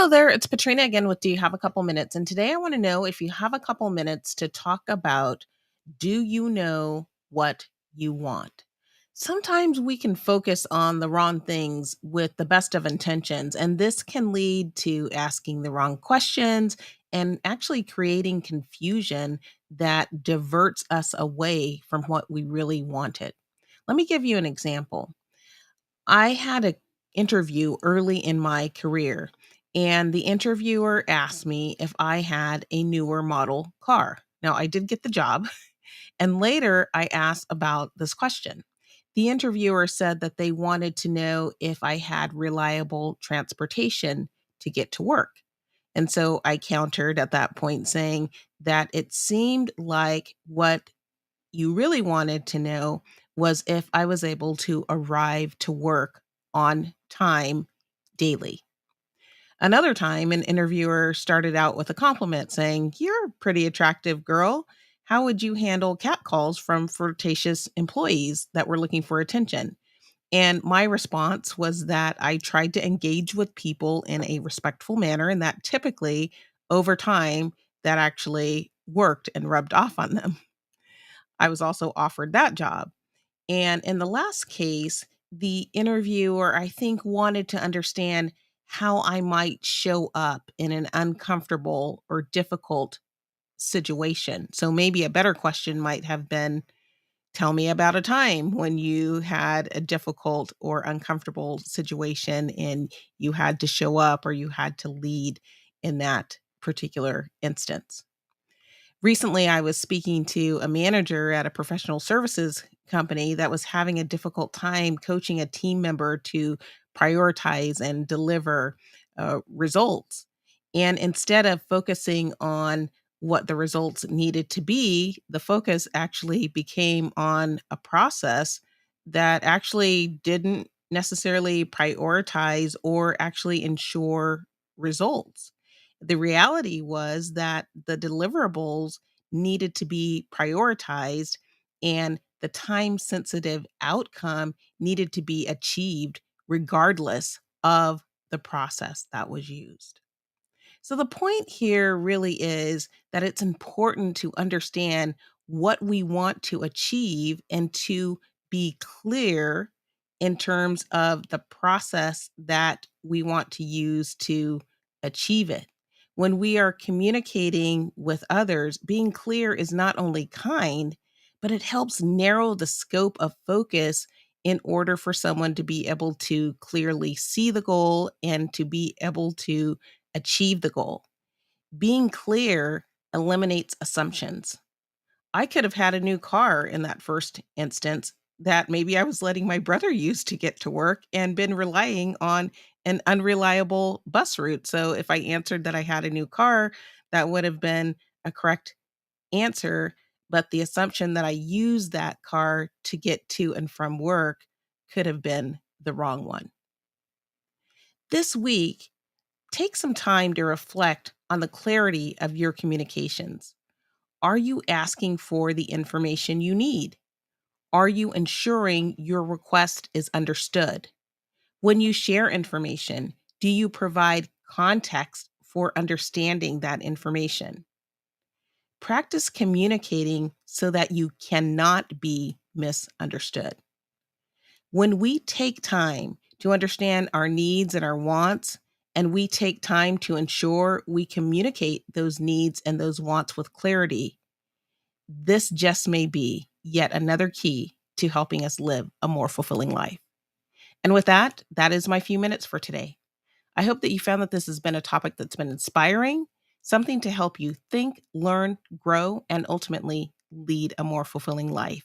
Hello there, it's Katrina again with Do You Have a Couple Minutes? And today I want to know if you have a couple minutes to talk about, do you know what you want? Sometimes we can focus on the wrong things with the best of intentions, and this can lead to asking the wrong questions and actually creating confusion that diverts us away from what we really wanted. Let me give you an example. I had an interview early in my career, and the interviewer asked me if I had a newer model car. Now, I did get the job, and later I asked about this question. The interviewer said that they wanted to know if I had reliable transportation to get to work. And so I countered at that point saying that it seemed like what you really wanted to know was if I was able to arrive to work on time daily. Another time, an interviewer started out with a compliment saying, "You're a pretty attractive girl. How would you handle catcalls from flirtatious employees that were looking for attention?" And my response was that I tried to engage with people in a respectful manner, and that typically over time that actually worked and rubbed off on them. I was also offered that job. And in the last case, the interviewer, I think, wanted to understand how I might show up in an uncomfortable or difficult situation. So maybe a better question might have been, tell me about a time when you had a difficult or uncomfortable situation and you had to show up or you had to lead in that particular instance. Recently, I was speaking to a manager at a professional services company that was having a difficult time coaching a team member to prioritize and deliver results. And instead of focusing on what the results needed to be, the focus actually became on a process that actually didn't necessarily prioritize or actually ensure results. The reality was that the deliverables needed to be prioritized and the time sensitive outcome needed to be achieved regardless of the process that was used. So, the point here really is that it's important to understand what we want to achieve and to be clear in terms of the process that we want to use to achieve it. When we are communicating with others, being clear is not only kind, but it helps narrow the scope of focus in order for someone to be able to clearly see the goal and to be able to achieve the goal. Being clear eliminates assumptions. I could have had a new car in that first instance that maybe I was letting my brother use to get to work and been relying on an unreliable bus route. So if I answered that I had a new car, that would have been a correct answer. But the assumption that I used that car to get to and from work could have been the wrong one. This week, take some time to reflect on the clarity of your communications. Are you asking for the information you need? Are you ensuring your request is understood? When you share information, do you provide context for understanding that information? Practice communicating so that you cannot be misunderstood. When we take time to understand our needs and our wants, and we take time to ensure we communicate those needs and those wants with clarity, this just may be yet another key to helping us live a more fulfilling life. And with that, that is my few minutes for today. I hope that you found that this has been a topic that's been inspiring, something to help you think, learn, grow, and ultimately lead a more fulfilling life.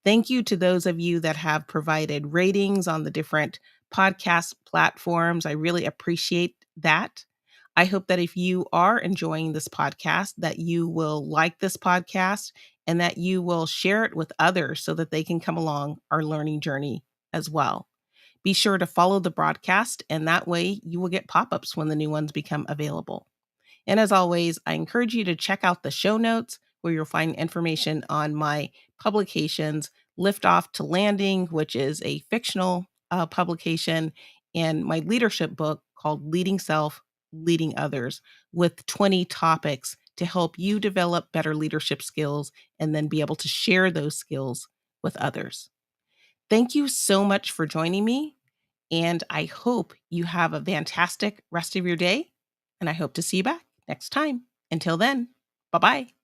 Thank you to those of you that have provided ratings on the different podcast platforms. I really appreciate that. I hope that if you are enjoying this podcast, that you will like this podcast and that you will share it with others so that they can come along our learning journey as well. Be sure to follow the broadcast, and that way you will get pop ups when the new ones become available. And as always, I encourage you to check out the show notes where you'll find information on my publications, Lift Off to Landing, which is a fictional publication, and my leadership book called Leading Self, Leading Others with 20 topics to help you develop better leadership skills and then be able to share those skills with others. Thank you so much for joining me, and I hope you have a fantastic rest of your day, and I hope to see you back next time. Until then, bye-bye.